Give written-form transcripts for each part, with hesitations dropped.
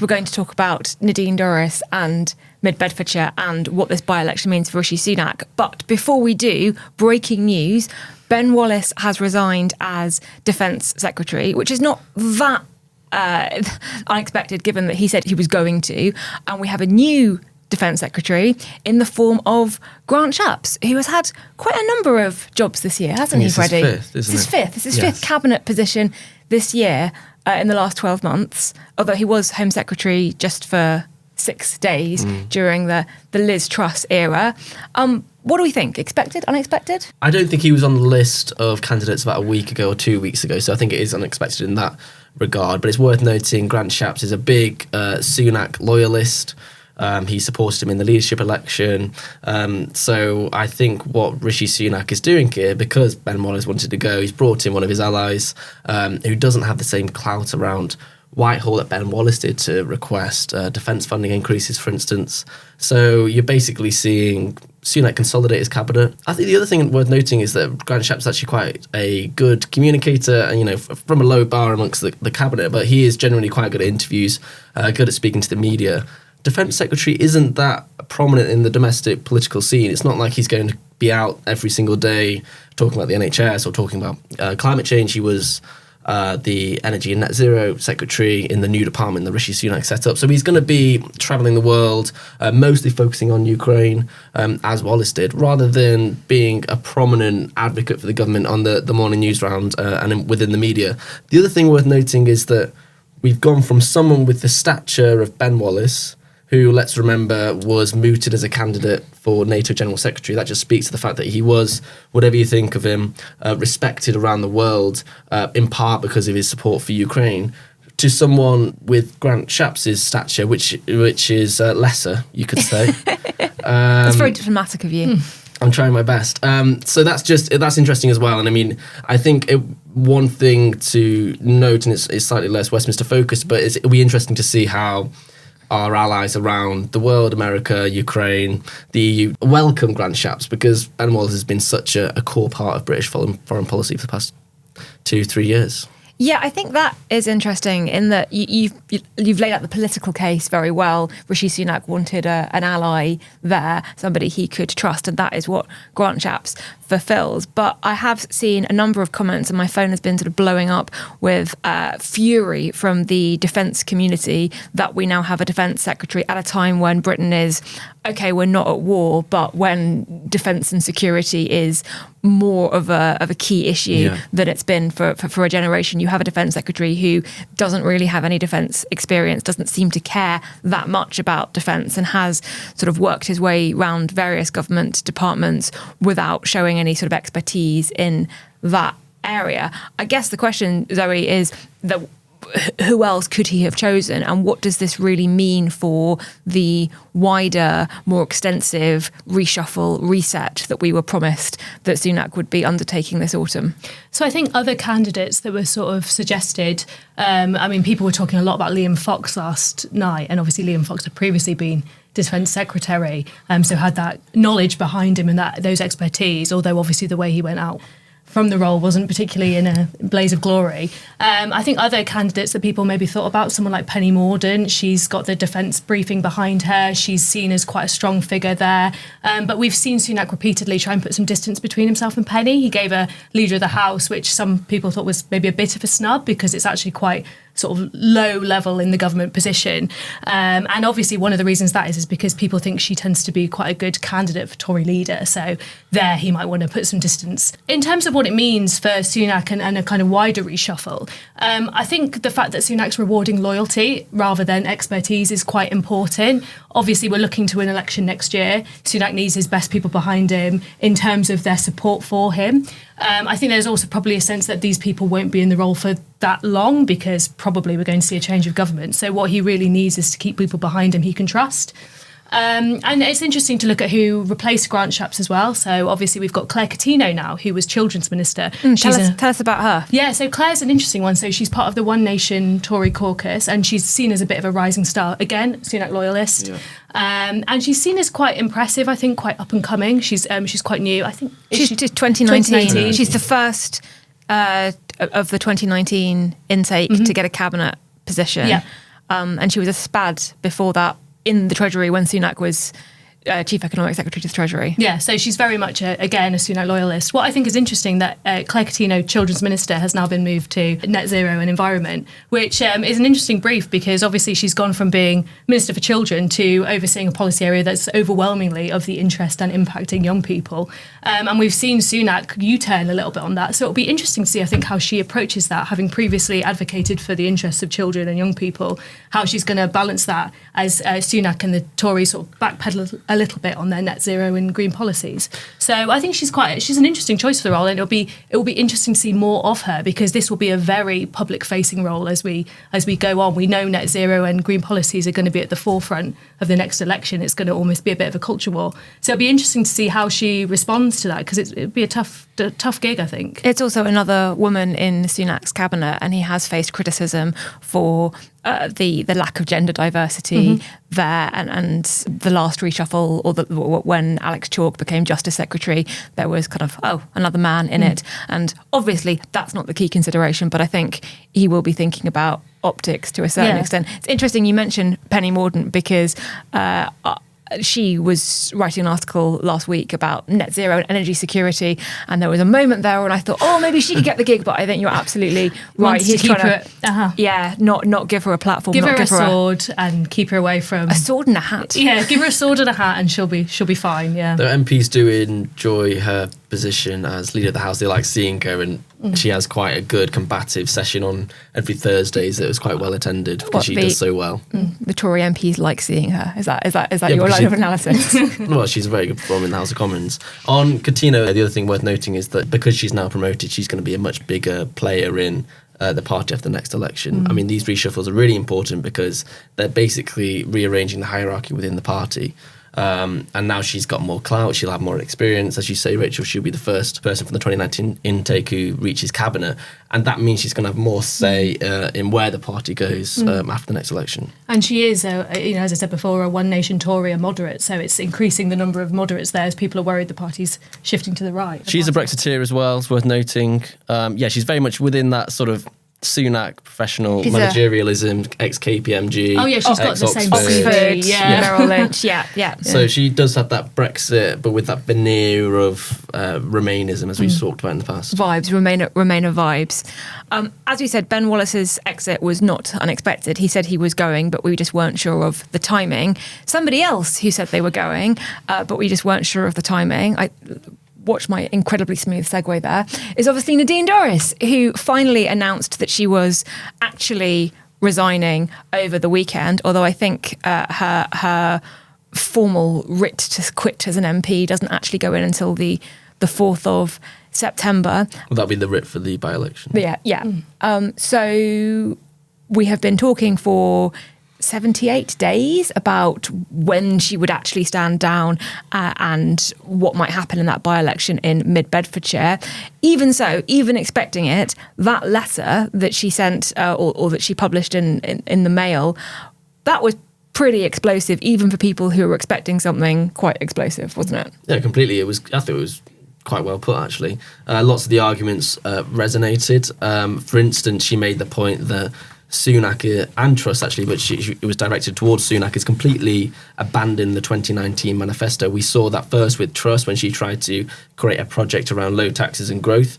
We're going to talk about Nadine Dorries and Mid-Bedfordshire and what this by-election means for Rishi Sunak. But before we do, breaking news, Ben Wallace has resigned as Defence Secretary, which is not that unexpected given that he said he was going to. And we have a new Defence Secretary in the form of Grant Shapps, who has had quite a number of jobs this year, hasn't he, Freddie? This is his fifth, This is his fifth cabinet position this year in the last 12 months, although he was Home Secretary just for 6 days during the Liz Truss era. What do we think? Expected? Unexpected? I don't think he was on the list of candidates about a week ago or 2 weeks ago, so I think it is unexpected in that regard. But it's worth noting Grant Shapps is a big Sunak loyalist. He supported him in the leadership election. So I think what Rishi Sunak is doing here, because Ben Wallace wanted to go, he's brought in one of his allies who doesn't have the same clout around Whitehall that Ben Wallace did to request defence funding increases, for instance. So you're basically seeing Sunak consolidate his cabinet. I think the other thing worth noting is that Grant Shapps is actually quite a good communicator, and from a low bar amongst the cabinet, but he is generally quite good at interviews, good at speaking to the media. Defence Secretary isn't that prominent in the domestic political scene. It's not like he's going to be out every single day talking about the NHS or talking about climate change. He was the Energy and Net Zero Secretary in the new department that Rishi Sunak set up. So he's going to be travelling the world, mostly focusing on Ukraine, as Wallace did, rather than being a prominent advocate for the government on the morning news round and within the media. The other thing worth noting is that we've gone from someone with the stature of Ben Wallace, who, let's remember, was mooted as a candidate for NATO General Secretary. That just speaks to the fact that he was, whatever you think of him, respected around the world, in part because of his support for Ukraine, to someone with Grant Shapps' stature, which is lesser, you could say. That's very diplomatic of you. I'm trying my best. So that's interesting as well. And I mean, I think one thing to note, and it's slightly less Westminster focused, but it'll be interesting to see how our allies around the world, America, Ukraine, the EU, welcome Grant Shapps, because Ben Wallace has been such a core part of British foreign policy for the past 2-3 years. Yeah, I think that is interesting in that you've laid out the political case very well. Rishi Sunak wanted an ally there, somebody he could trust, and that is what Grant Shapps fulfills. But I have seen a number of comments, and my phone has been sort of blowing up with fury from the defence community that we now have a defence secretary at a time when Britain is, okay, we're not at war, but when defence and security is more of a key issue than it's been for a generation. You have a defence secretary who doesn't really have any defence experience, doesn't seem to care that much about defence, and has sort of worked his way around various government departments without showing any sort of expertise in that area. I guess the question, Zoe, is that who else could he have chosen, and what does this really mean for the wider, more extensive reshuffle, reset that we were promised that Sunak would be undertaking this autumn? So I think other candidates that were sort of suggested, people were talking a lot about Liam Fox last night, and obviously Liam Fox had previously been Defence Secretary, so had that knowledge behind him and those expertise, although obviously the way he went out from the role wasn't particularly in a blaze of glory. I think other candidates that people maybe thought about, someone like Penny Mordaunt, she's got the defence briefing behind her. She's seen as quite a strong figure there. But we've seen Sunak repeatedly try and put some distance between himself and Penny. He gave a Leader of the House, which some people thought was maybe a bit of a snub because it's actually quite sort of low level in the government position. And obviously one of the reasons that is because people think she tends to be quite a good candidate for Tory leader. So there he might want to put some distance. In terms of what it means for Sunak and a kind of wider reshuffle, I think the fact that Sunak's rewarding loyalty rather than expertise is quite important. Obviously, we're looking to an election next year. Sunak needs his best people behind him in terms of their support for him. I think there's also probably a sense that these people won't be in the role for that long because probably we're going to see a change of government. So what he really needs is to keep people behind him he can trust. And it's interesting to look at who replaced Grant Shapps as well. So obviously we've got Claire Coutinho now, who was Children's Minister. Tell us about her. Yeah, so Claire's an interesting one. So she's part of the One Nation Tory caucus, and she's seen as a bit of a rising star. Again, Sunak loyalist. Yeah. And she's seen as quite impressive, I think, quite up and coming. She's quite new. I think she's 2019. She's the first of the 2019 intake to get a cabinet position. Yeah. and she was a SPAD before that in the Treasury when Sunak was Chief Economic Secretary to the Treasury. Yeah, so she's very much, again, a Sunak loyalist. What I think is interesting that Claire Coutinho, Children's Minister, has now been moved to Net Zero and Environment, which is an interesting brief because obviously she's gone from being Minister for Children to overseeing a policy area that's overwhelmingly of the interest and impacting young people. And we've seen Sunak U-turn a little bit on that. So it'll be interesting to see, I think, how she approaches that, having previously advocated for the interests of children and young people, how she's going to balance that as Sunak and the Tories sort of backpedal a little bit on their net zero and green policies. So I think she's an interesting choice for the role, and it will be interesting to see more of her because this will be a very public facing role as we go on. We know net zero and green policies are going to be at the forefront of the next election. It's going to almost be a bit of a culture war. So it'll be interesting to see how she responds to that because it'd be a tough gig, I think. It's also another woman in Sunak's cabinet, and he has faced criticism for the lack of gender diversity there, and the last reshuffle, or when Alex Chalk became Justice Secretary, there was kind of another man in it, and obviously that's not the key consideration, but I think he will be thinking about optics to a certain extent. It's interesting you mentioned Penny Mordaunt because she was writing an article last week about net zero and energy security, and there was a moment there when I thought, maybe she could get the gig, but I think you're absolutely right. He's trying to not give her a platform, give her a sword and keep her away from a sword and a hat. Yeah, give her a sword and a hat, and she'll be fine. Yeah, the MPs do enjoy her position as leader of the House. They like seeing her, and she has quite a good combative session on every Thursdays. It was quite well attended because she does so well. The Tory MPs like seeing her. Is that your line of analysis? Well, she's a very good performer in the House of Commons. On Coutinho, the other thing worth noting is that because she's now promoted, she's going to be a much bigger player in the party after the next election. I mean, these reshuffles are really important because they're basically rearranging the hierarchy within the party. And now she's got more clout, she'll have more experience. As you say, Rachel, she'll be the first person from the 2019 intake who reaches cabinet. And that means she's going to have more say in where the party goes after the next election. And she is, as I said before, a one nation Tory, a moderate. So it's increasing the number of moderates there as people are worried the party's shifting to the right. She's a Brexiteer as well, it's worth noting. She's very much within that sort of Sunak professional managerialism, ex-KPMG. Oh yeah, she's got the same Oxford, Merrill Lynch, yeah. So she does have that Brexit, but with that veneer of Remainism, as we talked about in the past. Vibes, Remainer vibes. As we said, Ben Wallace's exit was not unexpected. He said he was going, but we just weren't sure of the timing. Somebody else who said they were going, but we just weren't sure of the timing. Watch my incredibly smooth segue there, is obviously Nadine Dorries, who finally announced that she was actually resigning over the weekend, although I think her formal writ to quit as an MP doesn't actually go in until the 4th of September. Well, that'll be the writ for the by-election. Yeah. So we have been talking for 78 days about when she would actually stand down and what might happen in that by-election in mid-Bedfordshire. Even so, even expecting it, that letter that she sent or that she published in the Mail, that was pretty explosive, even for people who were expecting something quite explosive, wasn't it? Yeah, completely. I think it was quite well put, actually. Lots of the arguments resonated. For instance, she made the point that Sunak and Truss, actually, but it was directed towards Sunak, has completely abandoned the 2019 manifesto. We saw that first with Truss when she tried to create a project around low taxes and growth.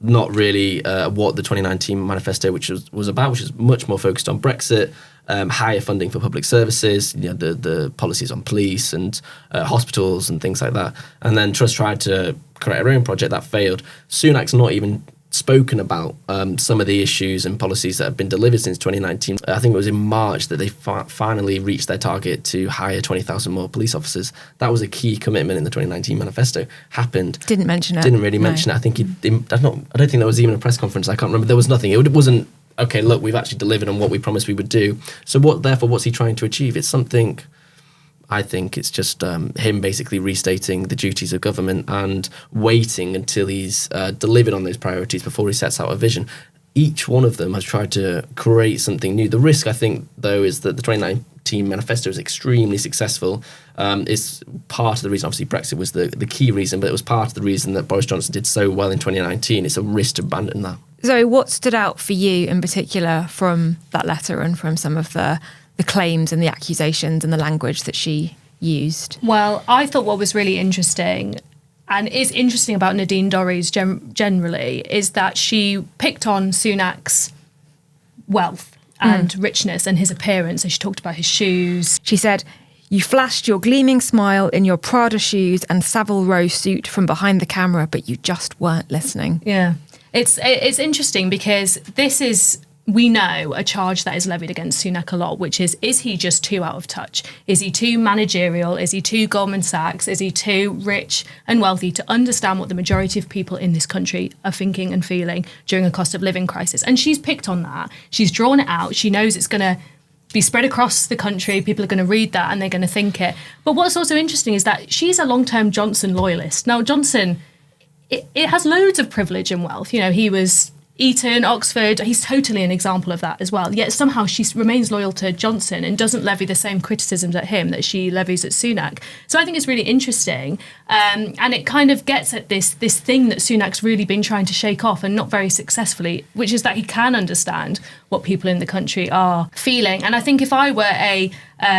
Not really what the 2019 manifesto which was about, which is much more focused on Brexit, higher funding for public services, the policies on police and hospitals and things like that. And then Truss tried to create her own project that failed. Sunak's not even spoken about some of the issues and policies that have been delivered since 2019. I think it was in March that they finally reached their target to hire 20,000 more police officers. That was a key commitment in the 2019 manifesto. Happened. Didn't mention it. Didn't really mention it. I think I don't think there was even a press conference. I can't remember. There was nothing. It wasn't, okay, look, we've actually delivered on what we promised we would do. So what's he trying to achieve? It's something... I think it's just him basically restating the duties of government and waiting until he's delivered on those priorities before he sets out a vision. Each one of them has tried to create something new. The risk, I think, though, is that the team Manifesto is extremely successful. It's part of the reason, obviously Brexit was the key reason, but it was part of the reason that Boris Johnson did so well in 2019. It's a risk to abandon that. Zoe, what stood out for you in particular from that letter and from some of the claims and the accusations and the language that she used? Well, I thought what was really interesting, and is interesting about Nadine Dorries generally, is that she picked on Sunak's wealth and richness and his appearance. So she talked about his shoes. She said, "You flashed your gleaming smile in your Prada shoes and Savile Row suit from behind the camera, but you just weren't listening." Yeah. It's interesting because this is, we know, a charge that is levied against Sunak a lot, which is he just too out of touch? Is he too managerial? Is he too Goldman Sachs? Is he too rich and wealthy to understand what the majority of people in this country are thinking and feeling during a cost of living crisis? And she's picked on that. She's drawn it out. She knows it's going to be spread across the country. People are going to read that and they're going to think it. But what's also interesting is that she's a long-term Johnson loyalist. Now, Johnson, it has loads of privilege and wealth. You know, he was Eton, Oxford, he's totally an example of that as well. Yet somehow she remains loyal to Johnson and doesn't levy the same criticisms at him that she levies at Sunak. So I think it's really interesting. And it kind of gets at this thing that Sunak's really been trying to shake off and not very successfully, which is that he can understand what people in the country are feeling. And I think if I were a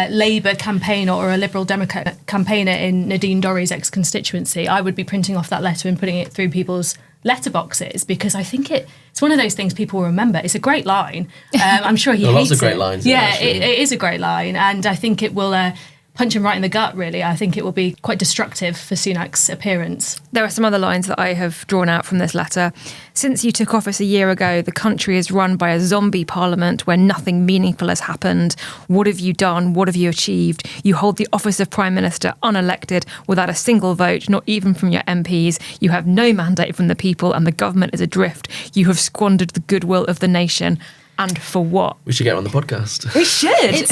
Labour campaigner or a Liberal Democrat campaigner in Nadine Dorries' ex-constituency, I would be printing off that letter and putting it through people's letterboxes, because I think it's one of those things people will remember. It's a great line. I'm sure he hates it. Lots of great lines. Yeah, it is a great line, and I think it will punch him right in the gut, really. I think it will be quite destructive for Sunak's appearance. There are some other lines that I have drawn out from this letter. "Since you took office a year ago, the country is run by a zombie parliament where nothing meaningful has happened. What have you done? What have you achieved? You hold the office of Prime Minister unelected without a single vote, not even from your MPs. You have no mandate from the people and the government is adrift. You have squandered the goodwill of the nation. And for what?" We should get her on the podcast. We should.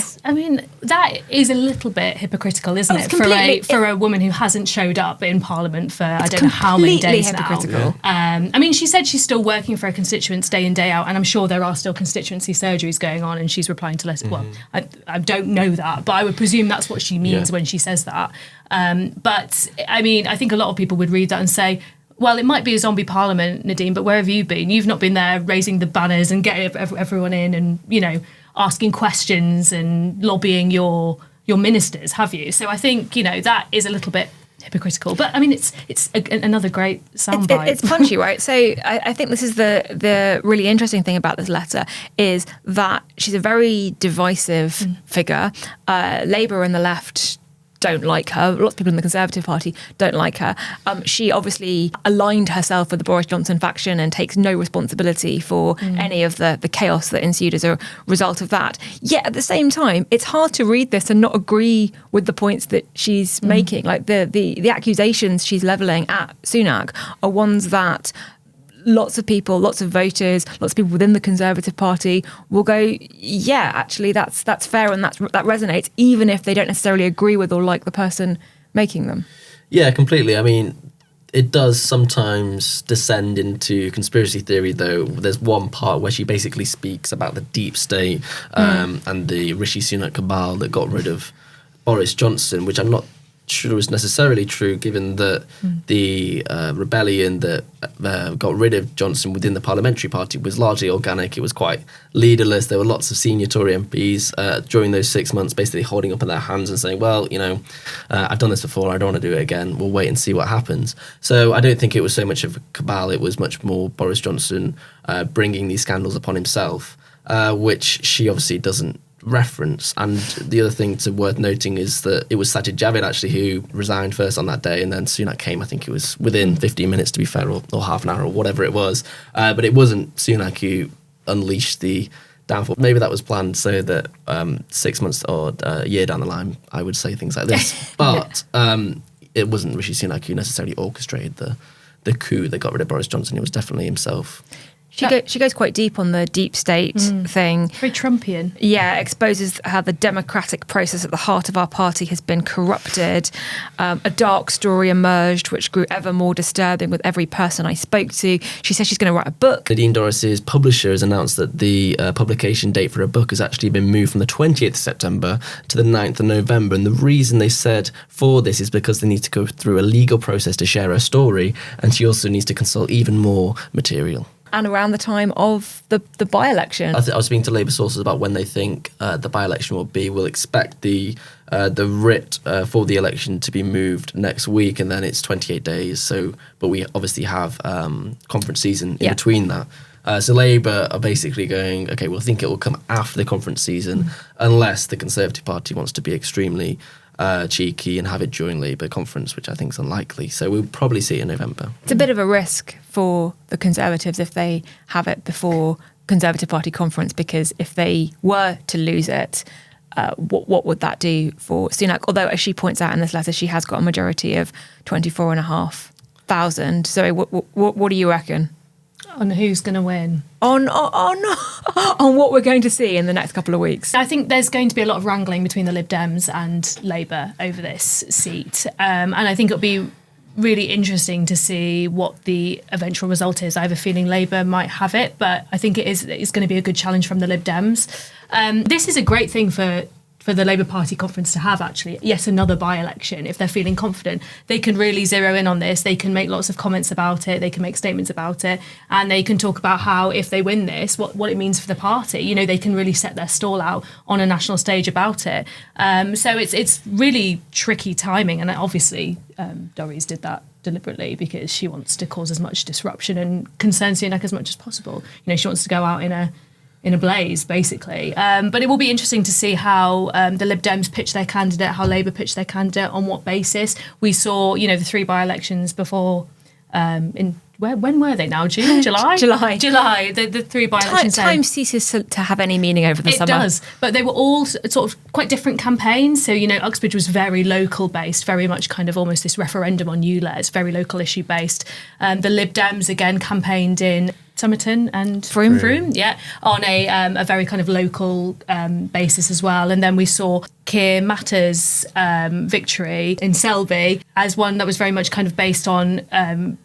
That is a little bit hypocritical, isn't it? For a woman who hasn't showed up in Parliament for I don't know how many days hypocritical. now. She said she's still working for her constituents day in, day out, and I'm sure there are still constituency surgeries going on, and she's replying to letters. Well, I don't know that, but I would presume that's what she means when she says that. I think a lot of people would read that and say, well, it might be a zombie parliament, Nadine, but where have you been? You've not been there raising the banners and getting everyone in and, asking questions and lobbying your ministers, have you? So I think, that is a little bit hypocritical. But, it's another great soundbite. It's punchy, right? So I think this is the really interesting thing about this letter is that she's a very divisive figure. Labour and the left don't like her. Lots of people in the Conservative Party don't like her. She obviously aligned herself with the Boris Johnson faction and takes no responsibility for any of the chaos that ensued as a result of that. Yet at the same time, it's hard to read this and not agree with the points that she's making. Like the accusations she's levelling at Sunak are ones that lots of people, lots of voters, lots of people within the Conservative Party will go, yeah, actually that's fair and that resonates, even if they don't necessarily agree with or like the person making them. Yeah, completely. It does sometimes descend into conspiracy theory, though. There's one part where she basically speaks about the deep state and the Rishi Sunak cabal that got rid of Boris Johnson, which I'm not sure is necessarily true, given that the rebellion that got rid of Johnson within the parliamentary party was largely organic. It was quite leaderless. There were lots of senior Tory MPs during those 6 months basically holding up in their hands and saying, well, I've done this before, I don't want to do it again, we'll wait and see what happens. So I don't think it was so much of a cabal, it was much more Boris Johnson bringing these scandals upon himself, which she obviously doesn't reference. And the other thing worth noting is that it was Sajid Javid actually who resigned first on that day, and then Sunak came, I think it was within 15 minutes to be fair, or half an hour or whatever it was, but it wasn't Sunak who unleashed the downfall. Maybe that was planned so that 6 months or a year down the line I would say things like this, but it wasn't Rishi Sunak who necessarily orchestrated the coup that got rid of Boris Johnson. It was definitely himself. She goes quite deep on the deep state thing. Very Trumpian. Yeah, exposes how the democratic process at the heart of our party has been corrupted. A dark story emerged, which grew ever more disturbing with every person I spoke to. She says she's going to write a book. Nadine Dorries' publisher has announced that the publication date for her book has actually been moved from the 20th of September to the 9th of November. And the reason they said for this is because they need to go through a legal process to share her story, and she also needs to consult even more material. And around the time of the by-election. I was speaking to Labour sources about when they think the by-election will be. We'll expect the writ for the election to be moved next week, and then it's 28 days. So, but we obviously have conference season in between that. So Labour are basically going, okay, we'll think it will come after the conference season, unless the Conservative Party wants to be extremely cheeky and have it during Labour conference, which I think is unlikely. So we'll probably see it in November. It's a bit of a risk for the Conservatives if they have it before Conservative Party conference, because if they were to lose it, what would that do for Sunak? Although, as she points out in this letter, she has got a majority of 24,500. So what do you reckon? On who's going to win? On what we're going to see in the next couple of weeks. I think there's going to be a lot of wrangling between the Lib Dems and Labour over this seat. And I think it'll be really interesting to see what the eventual result is. I have a feeling Labour might have it, but I think it's going to be a good challenge from the Lib Dems. This is a great thing for the Labour Party conference to have, actually, yet another by-election. If they're feeling confident, they can really zero in on this. They can make lots of comments about it. They can make statements about it. And they can talk about how, if they win this, what it means for the party. You know, they can really set their stall out on a national stage about it. So it's really tricky timing. And obviously, Dorries did that deliberately because she wants to cause as much disruption and concern Sunak as much as possible. You know, she wants to go out in a blaze, basically. But it will be interesting to see how the Lib Dems pitch their candidate, how Labour pitch their candidate, on what basis. We saw, the 3 by-elections before, when were they now? June? July? July, the 3 by-elections. Time ceases to have any meaning over the summer. It does, but they were all sort of quite different campaigns. So, Uxbridge was very local-based, very much kind of almost this referendum on ULEZ, very local issue-based. The Lib Dems, again, campaigned in Somerton and Frome, on a very kind of local basis as well. And then we saw Keir Matter's victory in Selby as one that was very much kind of based on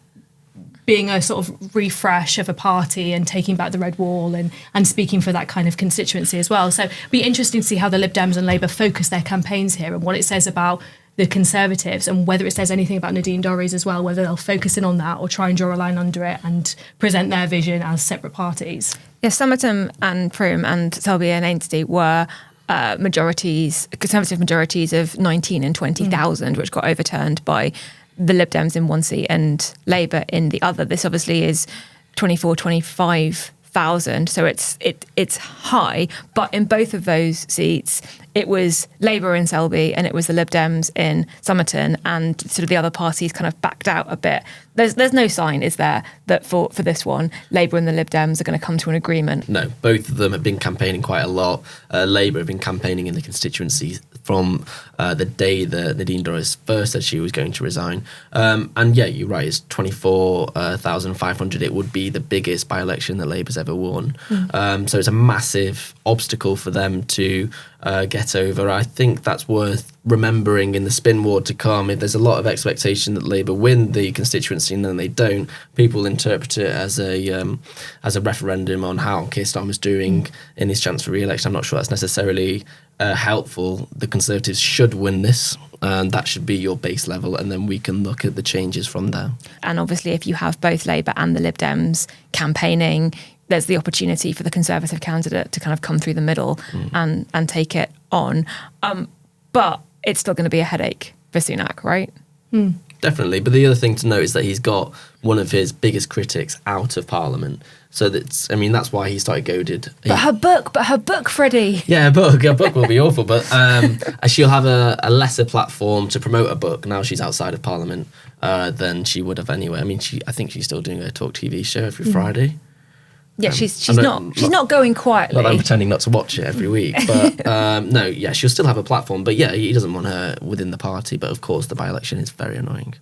being a sort of refresh of a party and taking back the red wall and speaking for that kind of constituency as well. So it'll be interesting to see how the Lib Dems and Labour focus their campaigns here and what it says about the Conservatives, and whether it says anything about Nadine Dorries as well, whether they'll focus in on that or try and draw a line under it and present their vision as separate parties. Yeah, Somerton and Frome and Selby and Ainsley were Conservative majorities of 19 and 20,000, which got overturned by the Lib Dems in one seat and Labour in the other. This obviously is 25,000, so it's high, but in both of those seats it was Labour in Selby and it was the Lib Dems in Somerton, and sort of the other parties kind of backed out a bit. There's no sign, is there, that for this one Labour and the Lib Dems are going to come to an agreement? No, both of them have been campaigning quite a lot. Labour have been campaigning in the constituency from the day that Nadine Dorries first said she was going to resign. And yeah, you're right, it's 24,500. It would be the biggest by-election that Labour's ever won. So it's a massive obstacle for them to get over. I think that's worth remembering in the spin ward to come. If there's a lot of expectation that Labour win the constituency and then they don't, people interpret it as a referendum on how Keir Starmer's doing in his chance for re-election. I'm not sure that's necessarily helpful. The Conservatives should win this, and that should be your base level, and then we can look at the changes from there. And obviously if you have both Labour and the Lib Dems campaigning, there's the opportunity for the Conservative candidate to kind of come through the middle and take it on. But it's still going to be a headache for Sunak, right? Definitely. But the other thing to note is that he's got one of his biggest critics out of Parliament. So that's why he started goaded. But her book, Freddie. Yeah, her book will be awful. But she'll have a lesser platform to promote a book now she's outside of Parliament than she would have anyway. I mean, I think she's still doing a Talk TV show every Friday. Yeah, she's not going quietly. Not that I'm pretending not to watch it every week, but no, yeah, she'll still have a platform. But yeah, he doesn't want her within the party. But of course, the by-election is very annoying.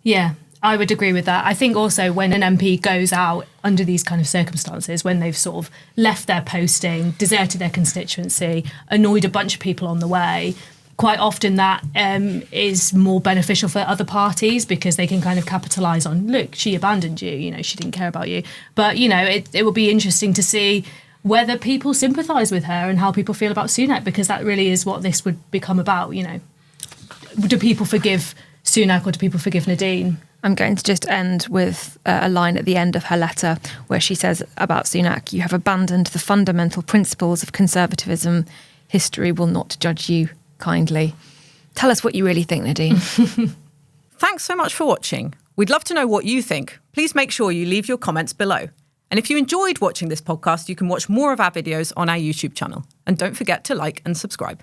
Yeah, I would agree with that. I think also when an MP goes out under these kind of circumstances, when they've sort of left their posting, deserted their constituency, annoyed a bunch of people on the way, quite often that is more beneficial for other parties because they can kind of capitalise on, look, she abandoned you, you know, she didn't care about you. But, you know, it will be interesting to see whether people sympathise with her and how people feel about Sunak, because that really is what this would become about, you know. Do people forgive Sunak or do people forgive Nadine? I'm going to just end with a line at the end of her letter where she says about Sunak, "You have abandoned the fundamental principles of conservatism. History will not judge you kindly." Tell us what you really think, Nadine. Thanks so much for watching. We'd love to know what you think. Please make sure you leave your comments below. And if you enjoyed watching this podcast, you can watch more of our videos on our YouTube channel. And don't forget to like and subscribe.